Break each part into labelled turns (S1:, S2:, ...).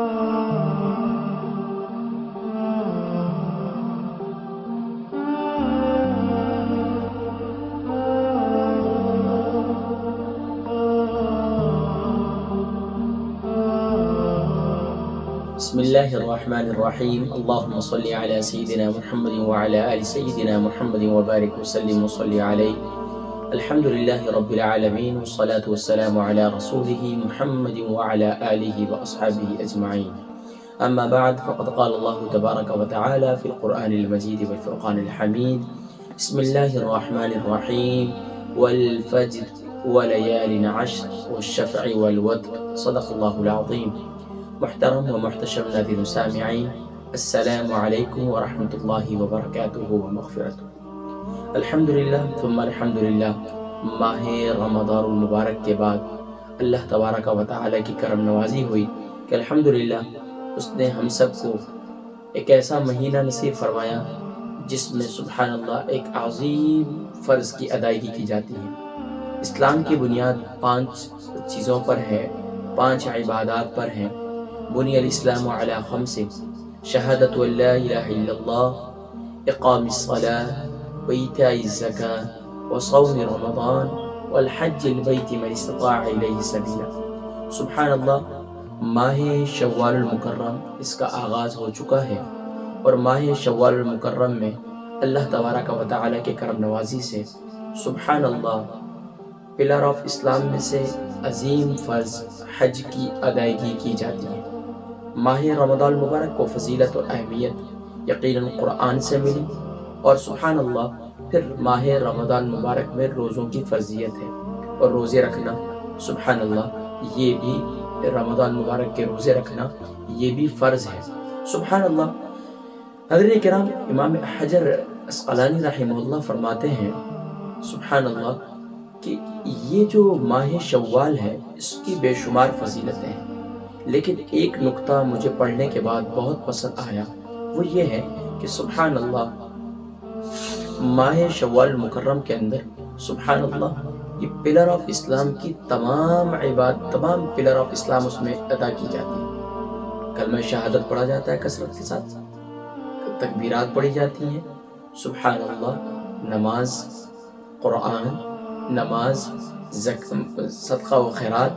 S1: بسم الله الرحمن الرحيم. اللهم صل على سيدنا محمد وعلى آل سيدنا محمد وبارك وسلم وصل عليه. الحمد لله رب العالمين والصلاة والسلام على رسوله محمد وعلى آله وأصحابه أجمعين. أما بعد، فقد قال الله تبارك وتعالى في القرآن المجيد والفرقان الحميد: بسم الله الرحمن الرحيم والفجر وليال عشر والشفع والوتر صدق الله العظيم. محترم و محتشم ناظرین سامعین، السلام علیکم ورحمۃ اللہ وبرکاتہ ومغفرتہ. الحمدللہ ثم الحمدللہ، ماہ رمضان المبارک کے بعد اللہ تبارک و تعالی کی کرم نوازی ہوئی کہ الحمدللہ اس نے ہم سب کو ایک ایسا مہینہ نصیب فرمایا جس میں سبحان اللہ ایک عظیم فرض کی ادائیگی کی جاتی ہے. اسلام کی بنیاد 5 چیزوں پر ہے، 5 عبادات پر ہیں. بنی الاسلام علی 5: شہادت ان لا الہ الا اللہ، اقام الصلاة وایتاء الزکاة وصوم رمضان والحج البیت من استطاع الیہ سبیلا. سبحان اللہ، ماہ شوال المکرم اس کا آغاز ہو چکا ہے، اور ماہ شوال المکرم میں اللہ تبارک و تعالی کے کرم نوازی سے سبحان اللہ پلر آف اسلام میں سے عظیم فرض حج کی ادائیگی کی جاتی ہے. ماہ رمضان المبارک کو فضیلت اور اہمیت یقیناً قرآن سے ملی، اور سبحان اللہ پھر ماہ رمضان مبارک میں روزوں کی فرضیت ہے، اور روزے رکھنا سبحان اللہ یہ بھی رمضان مبارک کے روزے رکھنا یہ بھی فرض ہے. سبحان اللہ. حضرت کرام، امام حجر عسقلانی رحمہ اللہ فرماتے ہیں سبحان اللہ کہ یہ جو ماہ شوال ہے اس کی بے شمار فضیلتیں ہیں، لیکن ایک نقطہ مجھے پڑھنے کے بعد بہت پسند آیا، وہ یہ ہے کہ سبحان اللہ ماہ شوال مکرم کے اندر سبحان اللہ یہ پلر آف اسلام کی تمام پلر آف اسلام اس میں ادا کی جاتی ہے. کلمہ شہادت پڑھا جاتا ہے کثرت کے ساتھ، تکبیرات پڑھی جاتی ہیں، سبحان اللہ نماز، قرآن، نماز، صدقہ و خیرات،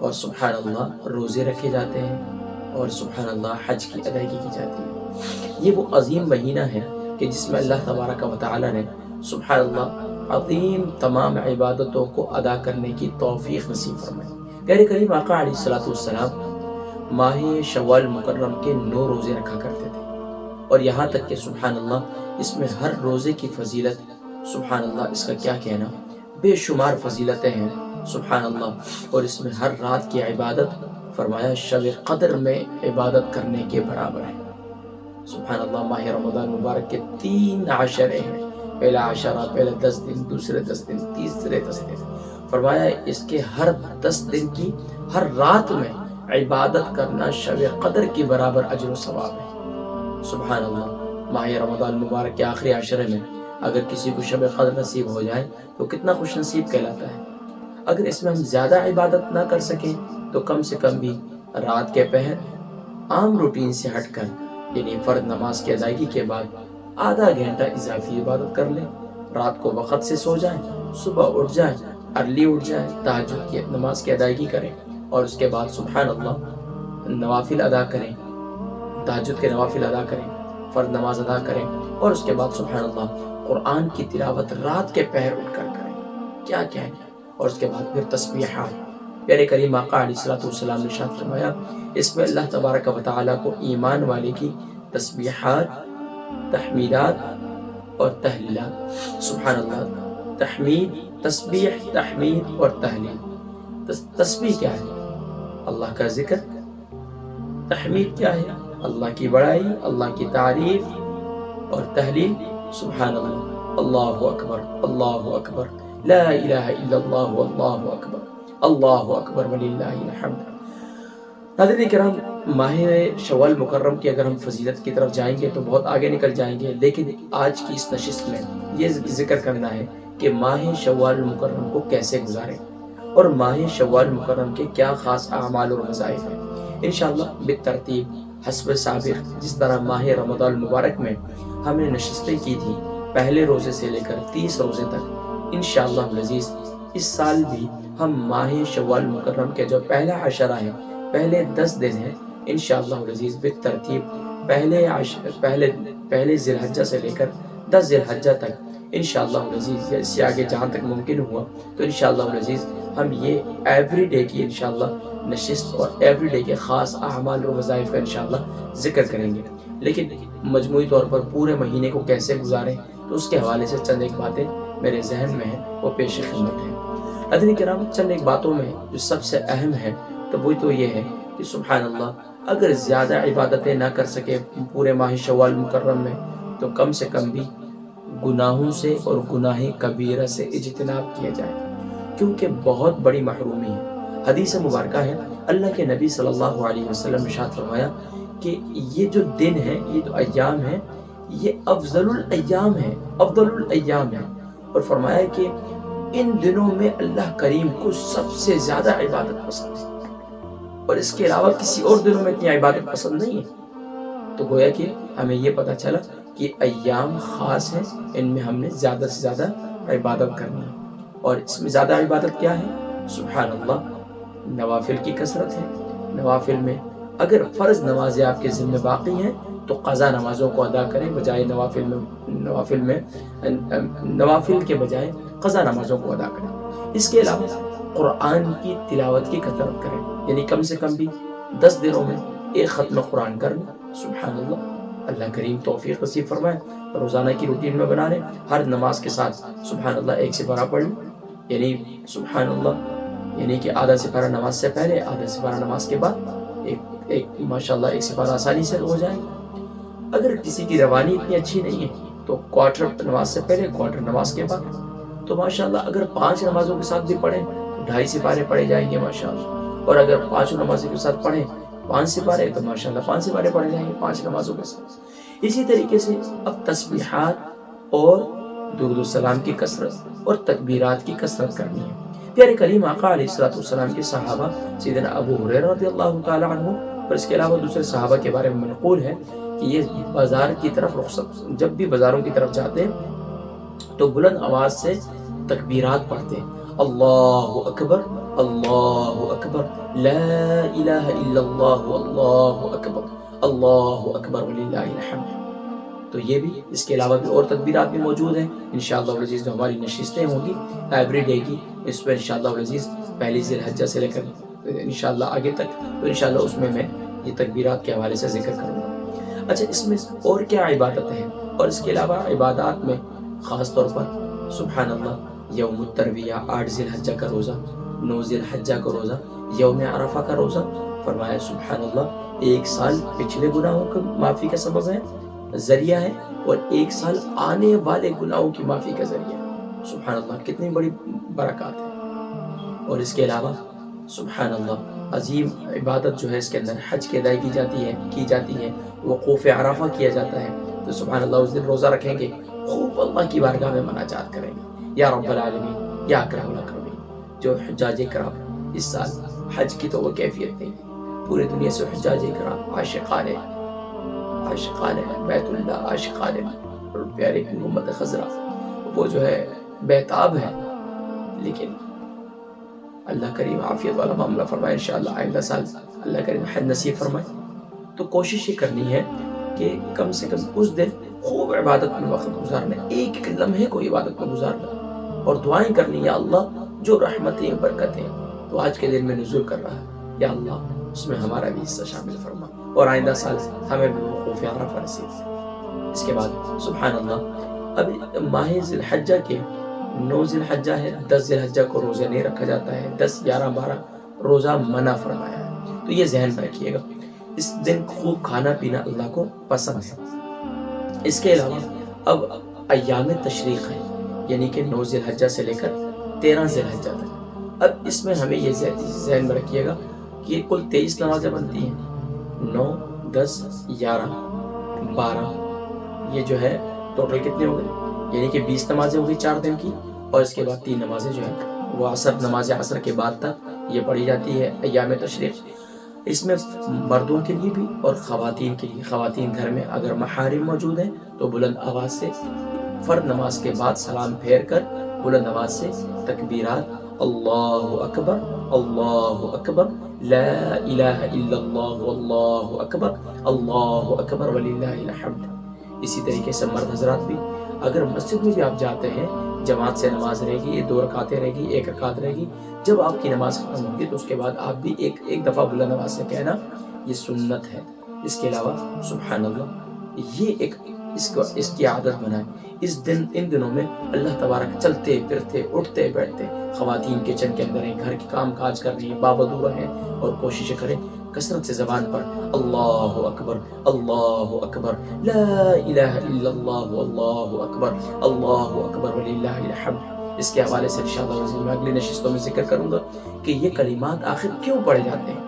S1: اور سبحان اللہ روزے رکھے جاتے ہیں، اور سبحان اللہ حج کی ادائیگی کی جاتی ہے. یہ وہ عظیم مہینہ ہے کہ جس میں اللہ تبارک و تعالی نے سبحان اللہ عظیم تمام عبادتوں کو ادا کرنے کی توفیق نصیب فرمائی. پیارے کریم آقا علیہ الصلوۃ والسلام ماہ شوال مکرم کے 9 روزے رکھا کرتے تھے، اور یہاں تک کہ سبحان اللہ اس میں ہر روزے کی فضیلت سبحان اللہ اس کا کیا کہنا، بے شمار فضیلتیں ہیں سبحان اللہ. اور اس میں ہر رات کی عبادت فرمایا شب قدر میں عبادت کرنے کے برابر ہے. سبحان اللہ. ماہ رمضان مبارک کے 3 عشرے ہیں، پہلا عشرہ، پہلے 10 دن، دوسرے 10 دن، تیسرے 10 دن. فرمایا اس کے ہر 10 دن کی ہر رات میں عبادت کرنا شب قدر کی برابر اجر و ثواب ہے. سبحان اللہ. ماہ رمضان مبارک کے آخری عشرے میں اگر کسی کو شب قدر نصیب ہو جائے تو کتنا خوش نصیب کہلاتا ہے. اگر اس میں ہم زیادہ عبادت نہ کر سکیں تو کم سے کم بھی رات کے پہر عام روٹین سے ہٹ کر، یعنی فرض نماز کی ادائیگی کے بعد آدھا گھنٹہ اضافی عبادت کر لیں. رات کو وقت سے سو جائیں، صبح اٹھ جائیں، ارلی اٹھ جائیں، تہجد کی نماز کی ادائیگی کریں، اور اس کے بعد سبحان اللہ نوافل ادا کریں، تہجد کے نوافل ادا کریں، فرض نماز ادا کریں، اور اس کے بعد سبحان اللہ قرآن کی تلاوت رات کے پہر اٹھ کر کریں. کیا کہنا. اور اس کے بعد پھر تسبیحات. پیارے کریم آقا علیہ الصلوۃ والسلام نے ارشاد فرمایا اس میں اللہ تبارک و تعالیٰ کو ایمان والے کی تسبیحات، تحمیدات اور تحلیلات. سبحان اللہ. تحمید، تسبیح، تحمید اور تحلیل. تسبیح کیا ہے؟ اللہ کا ذکر. تحمید کیا ہے؟ اللہ کی بڑائی، اللہ کی تعریف. اور تحلیل سبحان اللہ، اللہ اکبر، اللہ اکبر، لا الہ الا اللہ واللہ اکبر، اللہ اکبر وللہ الحمد. ناظرین کرام، ماہ شوال مکرم کی اگر ہم فضیلت کی طرف جائیں گے تو بہت آگے نکل جائیں گے، لیکن آج کی اس نشست میں یہ ذکر کرنا ہے کہ ماہ شوال مکرم کو کیسے گزاریں، اور ماہ شوال مکرم کے کیا خاص اعمال اور وظائف ہیں. انشاءاللہ بالترتیب حسب سابق جس طرح ماہ رمضان المبارک میں ہم نے نشستیں کی تھی پہلے روزے سے لے کر 30 روزے تک، انشاءاللہ العزیز اس سال بھی ہم ماہ شوال مکرم کے جو پہلا عشرہ ہے، پہلے 10 دن ہیں، انشاءاللہ العزیز بالترتیب پہلے ذی الحجہ سے لے کر 10 ذی الحجہ تک انشاءاللہ العزیز، اس سے آگے جہاں تک ممکن ہوا تو انشاءاللہ العزیز ہم یہ ایوری ڈے کی انشاءاللہ نشست اور ایوری ڈے کے خاص اعمال اور وظائف کا انشاءاللہ ذکر کریں گے، لیکن مجموعی طور پر پورے مہینے کو کیسے گزاریں تو اس کے حوالے سے چند ایک باتیں میرے ذہن میں ہیں، وہ پیش خدمت ہیں۔ حضرات کرام، چند ایک باتوں میں جو سب سے اہم ہے تو وہ تو یہ ہے کہ سبحان اللہ، اگر زیادہ عبادتیں نہ کر سکے پورے ماہ شوال مکرم میں تو کم سے کم بھی گناہوں سے اور گناہ کبیرہ سے اجتناب کیا جائے، کیونکہ بہت بڑی محرومی ہے۔ حدیث مبارکہ ہے، اللہ کے نبی صلی اللہ علیہ وسلم نے ارشاد فرمایا کہ یہ جو دن ہے، یہ جو ایام ہے، یہ افضل الایام ہے، اور فرمایا کہ ان دنوں میں اللہ کریم کو سب سے زیادہ عبادت پسند ہے، اور اس کے علاوہ کسی اور دنوں میں اتنی عبادت پسند نہیں ہے۔ تو گویا کہ ہمیں یہ پتہ چلا کہ ایام خاص ہیں، ان میں ہم نے زیادہ سے زیادہ عبادت کرنی ہے، اور اس میں زیادہ عبادت کیا ہے؟ سبحان اللہ، نوافل کی کثرت ہے۔ نوافل میں اگر فرض نمازیں آپ کے ذمہ باقی ہیں تو قضا نمازوں کو ادا کریں، بجائے نوافل کے بجائے قضا نمازوں کو ادا کریں۔ اس کے علاوہ قرآن کی تلاوت کی کثرت کریں، یعنی کم سے کم بھی 10 دنوں میں ایک ختم قرآن کرنا۔ سبحان اللہ، اللہ کریم توفیق نصیب فرمائے، روزانہ کی روٹین میں بنا لیں، ہر نماز کے ساتھ سبحان اللہ ایک سپارہ پڑھ لیں، یعنی سبحان اللہ، یعنی کہ آدھا سپارہ نماز سے پہلے، آدھا سپارہ نماز کے بعد، ایک ماشاءاللہ ایک سپارہ آسانی سے ہو جائے گا۔ اگر کسی کی روانی اتنی اچھی نہیں ہے تو کوارٹر نماز سے پہلے، کوارٹر نماز کے بعد، تو ماشاءاللہ اگر 5 نمازوں کے ساتھ بھی پڑھیں تو 2.5 سپارے پڑھے جائیں گے ماشاءاللہ، اور اگر 5 نمازوں کے ساتھ پڑھیں 5 سپارے تو ماشاءاللہ 5 سپارے پڑھے جائیں گے 5 نمازوں کے ساتھ۔ اسی طریقے سے اب تسبیحات اور درود السلام کی کثرت اور تکبیرات کی کثرت کرنی ہے۔ پیارے کریم آقا علیہ الصلوۃ والسلام کے صحابہ سیدنا ابو ہریرہ رضی اللہ تعالی عنہ اور اس کے علاوہ دوسرے صحابہ کے بارے میں منقول ہے کہ یہ بازار کی طرف رخصت، جب بھی بازاروں کی طرف جاتے ہیں تو بلند آواز سے تکبیرات پڑھتے ہیں، اللہ اکبر اللہ اکبر لا الہ الا اللہ اللہ اکبر وللہ الحمد۔ تو یہ بھی، اس کے علاوہ بھی اور تکبیرات بھی موجود ہیں انشاءاللہ العزیز، جو ہماری نشستیں ہوں گی ایوری ڈے کی، اس میں انشاءاللہ العزیز پہلی ذی الحجہ سے لے کر انشاءاللہ آگے تک، تو انشاءاللہ اس میں یہ تکبیرات کے حوالے سے ذکر کروں گا۔ اچھا، اس میں اور کیا عبادت ہے؟ اور اس کے علاوہ عبادات میں خاص طور پر سبحان اللہ یوم الترویہ، 8 ذی الحجہ کا روزہ، 9 ذی الحجہ کا روزہ، یوم عرفہ کا روزہ، فرمایا سبحان اللہ 1 سال پچھلے گناہوں کی معافی کا سبب ہے، ذریعہ ہے، اور 1 سال آنے والے گناہوں کی معافی کا ذریعہ ہے۔ سبحان اللہ، کتنی بڑی برکات ہے۔ اور اس کے علاوہ سبحان اللہ عظیم عبادت جو ہے، اس کے اندر حج کی ادائیگی کی جاتی ہے، وقوف عرفہ کیا جاتا ہے، تو سبحان اللہ اس دن روزہ رکھیں گے، خوب اللہ کی بارگاہ میں مناجات کریں گے، یا رب العالمین یا اکرم الاکرمین۔ جو حجاج کرام اس سال حج کی تو وہ کیفیت نہیں ہے، پوری دنیا سے حجاج کرام عاشقان بیت اللہ، عاشقان پیارے محمد خضرا، وہ جو ہے بیتاب ہے، لیکن اللہ کریم عافیت والا معاملہ فرمائے، انشاءاللہ آئندہ سال اللہ کریم حج نصیب فرمائے۔ تو کوشش یہ کرنی ہے کہ کم سے کم اس دن خوب عبادت میں وقت گزارنا، ایک لمحے کو عبادت میں گزارنا، اور دعائیں کرنی، یا اللہ جو رحمتیں برکتیں تو آج کے دن میں نزول کر رہا ہے، یا اللہ اس میں ہمارا بھی حصہ شامل فرما، اور آئندہ سال ہمیں بھی وقوف عرفہ نصیب فرما۔ اس کے بعد سبحان اللہ، اب ماہ ذی الحجہ کے 9 ذی الحجہ ہے، 10 ذی الحجہ کو روزہ نہیں رکھا جاتا ہے، 10، 11، 12 روزہ منع فرمایا ہے، تو یہ ذہن میں رکھیے گا، اس دن خوب کھانا پینا اللہ کو پسند ہے۔ اس کے علاوہ اب ایام تشریق ہے، یعنی کہ 9 ذی الحجہ سے لے کر 13 ذی الحجہ تک۔ اب اس میں ہمیں یہ ذہن میں رکھیے گا کہ کل 23 نمازیں بنتی ہیں، 9، 10، 11، 12، یہ جو ہے ٹوٹل کتنے ہو گئے؟ یعنی کہ 20 نمازیں ہو گئی 4 دن کی، اور اس کے بعد 3 نمازیں جو ہیں وہ نماز عصر کے بعد تک یہ پڑھی جاتی ہے ایام تشریق۔ اس میں مردوں کے لیے بھی اور خواتین کے لیے. خواتین گھر میں اگر محارم موجود ہیں تو بلند آواز سے فرض نماز کے بعد سلام پھیر کر بلند آواز سے تکبیرات اللہ اکبر اللہ اکبر لا الہ الا اللہ واللہ اکبر وللہ الحمد. اسی طریقے سے مرد حضرات بھی اگر مسجد میں بھی آپ جاتے ہیں جماعت سے نماز رہے گی، 2 رکعتیں رہے گی، 1 رکعت رہے گی، جب آپ کی نماز ختم ہوگی تو اس کے بعد آپ بھی ایک دفعہ بلند آواز سے کہنا، یہ سنت ہے. اس کے علاوہ سبحان اللہ، یہ اس کی عادت بنائیں. ان دنوں میں اللہ تبارک چلتے پھرتے اٹھتے بیٹھتے خواتین کچن کے اندر ہیں، گھر کے کام کاج کر رہی ہیں، بابدور ہیں، اور کوشش کریں کثرت سے زبان پر اللہ اکبر لا الہ الا اللہ واللہ اکبر وللہ الحمد. اس کے حوالے سے انشاءاللہ میں اگلی نشستوں میں ذکر کروں گا کہ یہ کلمات آخر کیوں پڑھے جاتے ہیں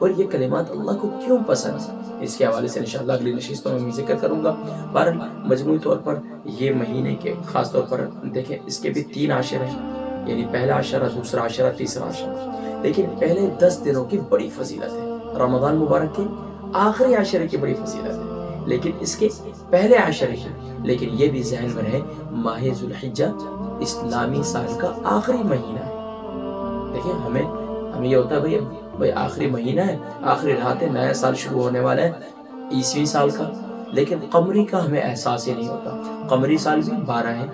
S1: اور یہ کلمات اللہ کو کیوں پسند ہیں. اس کے حوالے سے انشاءاللہ اگلی نشستوں میں ذکر کروں گا. بہرحال مجموعی طور پر یہ مہینے کے خاص طور پر دیکھیں، اس کے بھی 3 عاشر ہیں، یعنی پہلا عشرہ، دوسرا عشرہ، تیسرا عشرہ. لیکن پہلے 10 دنوں کی بڑی فضیلت ہے. رمضان مبارک کے آخری عشرے کی بڑی فضیلت ہے، لیکن اس کے پہلے عشرے کی. لیکن یہ بھی ذہن میں رہے ماہ ذو الحجہ اسلامی سال کا آخری مہینہ ہے. دیکھیں ہمیں یہ ہوتا ہے بھئی آخری مہینہ ہے، آخری رات ہے، نیا سال شروع ہونے والا ہے عیسوی سال کا، لیکن قمری کا ہمیں احساس ہی نہیں ہوتا. قمری سال بھی 12 ہے،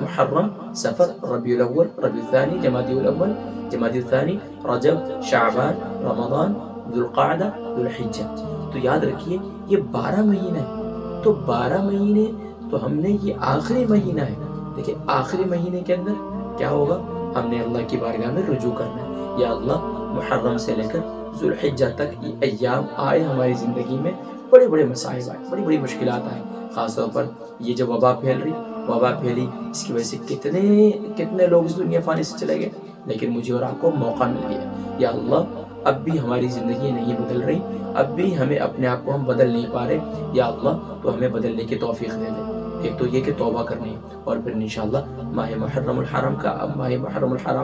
S1: محرم، صفر، ربیع الاول، ربیع الثانی، جمادی الاول، جمادی الثانی، رجب، شعبان، رمضان، ذوالقعدہ، ذوالحجہ. تو یاد رکھیے یہ 12 مہینے ہیں. تو 12 مہینے تو ہم نے یہ آخری مہینہ ہے. دیکھیں آخری مہینے کے اندر کیا ہوگا، ہم نے اللہ کی بارگاہ میں رجوع کرنا ہے. یا اللہ محرم سے لے کر ذوالحجہ تک یہ ایام آئے ہماری زندگی میں، بڑے بڑے مسائل آئے، بڑی بڑی مشکلات آئے. خاص طور پر یہ جو وبا پھیلی، اس کی وجہ سے کتنے لوگ اس دنیا فانی سے چلے گئے، لیکن مجھے اور آپ کو موقع مل گیا. یا اللہ اب بھی ہماری زندگی نہیں بدل رہی، اب بھی ہمیں اپنے آپ کو ہم بدل نہیں پا رہے. یا اللہ تو ہمیں بدلنے کی توفیق دے دے. ایک تو یہ کہ توبہ کرنی ہے، اور پھر انشاءاللہ ماہ محرم الحرام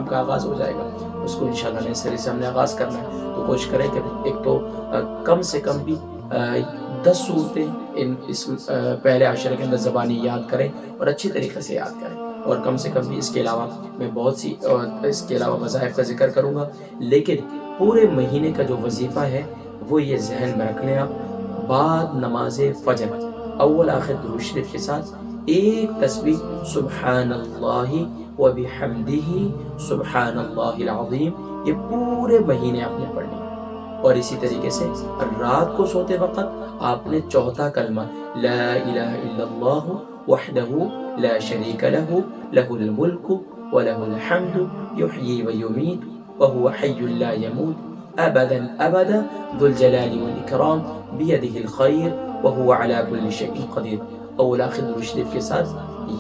S1: کا آغاز ہو جائے گا. اس کو انشاءاللہ نئے سرے سے ہم نے آغاز کرنا ہے. تو کوشش کریں کہ ایک تو کم سے کم بھی 10 صورتیں اس پہلے عشرے کے اندر زبانی یاد کریں اور اچھی طریقے سے یاد کریں. اور کم سے کم بھی اس کے علاوہ میں بہت سی اس کے علاوہ وظائف کا ذکر کروں گا. لیکن پورے مہینے کا جو وظیفہ ہے وہ یہ ذہن میں رکھ لیں آپ، بعد نماز فجر اول آخر درود شریف کے ساتھ ایک تسبیح سبحان اللہ وبحمدہ سبحان اللہ العظیم، یہ پورے مہینے آپ نے پڑھنی ہے. اور اسی طریقے سے رات کو سوتے وقت آپ نے چوتھا کلمہ لا الہ الا اللہ وحدہ لا شریک لہ لہ الملک ولہ الحمد یحیی ویمیت وهو حی لا يموت ابدا ابدا ذو الجلال والاکرام بیدہ الخیر وهو على كل شيء قدیر. اول آخر درود شریف کے ساتھ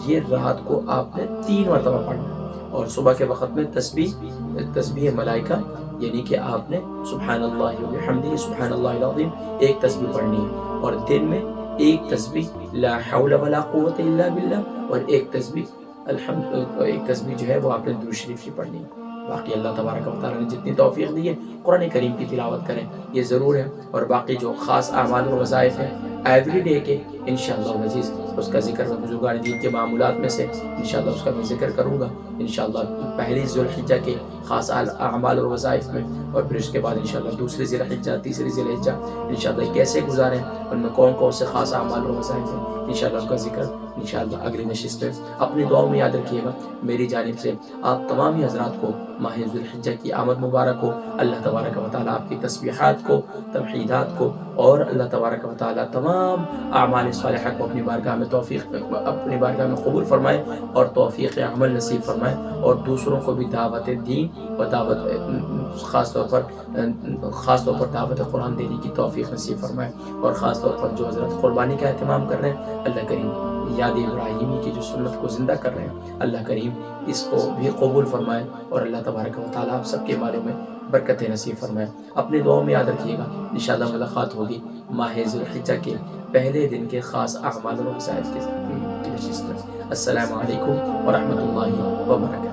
S1: یہ رات کو آپ نے 3 مرتبہ پڑھنا ہے. اور صبح کے وقت میں تسبیح ملائکہ، یعنی کہ آپ نے سبحان اللہ وبحمدہ سبحان اللہ العظیم ایک تسبیح پڑھنی ہے. اور دن میں ایک تسبیح لا حول ولا قوت الا باللہ، اور ایک تسبیح جو ہے وہ آپ نے درود شریف کی پڑھنی ہے. باقی اللہ تبارک و تعالیٰ نے جتنی توفیق دی ہے قرآن کریم کی تلاوت کریں، یہ ضرور ہے. اور باقی جو خاص اعمال و وظائف ہیں ایوری ڈے کے انشاءاللہ العزیز اس کا ذکر میں بزرگان دین کے معمولات میں سے انشاءاللہ اس کا میں ذکر کروں گا انشاءاللہ پہلی ذوالحجہ کے خاص اعمال اور وظائف میں. اور پھر اس کے بعد انشاءاللہ دوسری ذی الحجہ، تیسری ذی الحجہ انشاءاللہ کیسے گزاریں، ان میں کون کون سے خاص اعمال اور وظائف ہیں، انشاءاللہ ان کا ذکر انشاءاللہ اگلی نشست میں. اپنی دعاؤں میں یاد رکھیے گا میری جانب سے آپ تمام ہی حضرات کو ماہ ذوالحجہ کی آمد مبارک ہو. اللہ تبارک و تعالیٰ آپ کی تسبیحات کو، تمحیدات کو، اور اللہ تبارک و تعالیٰ تمام اعمال صالحہ کو اپنی بارگاہ میں قبول فرمائے اور توفیق عمل نصیب فرمائے. اور دوسروں کو بھی دعوت دین اور خاص طور پر دعوت قرآن دینے کی توفیق نصیب فرمائے. اور خاص طور پر جو حضرت قربانی کا اہتمام کر رہے ہیں اللہ کریم یاد ابراہیمی کی جو سنت کو زندہ کر رہے ہیں اللہ کریم اس کو بھی قبول فرمائے. اور اللہ تبارک و تعالیٰ آپ سب کے مالوں میں برکت نصیب فرمائے. اپنے دعاؤں میں یاد رکھیے گا انشاءاللہ ملاقات ہوگی ماہ ذوالحجہ کے پہلے دن کے خاص اعمال و وظائف کے نشست میں. السلام علیکم ورحمۃ اللہ وبرکاتہ.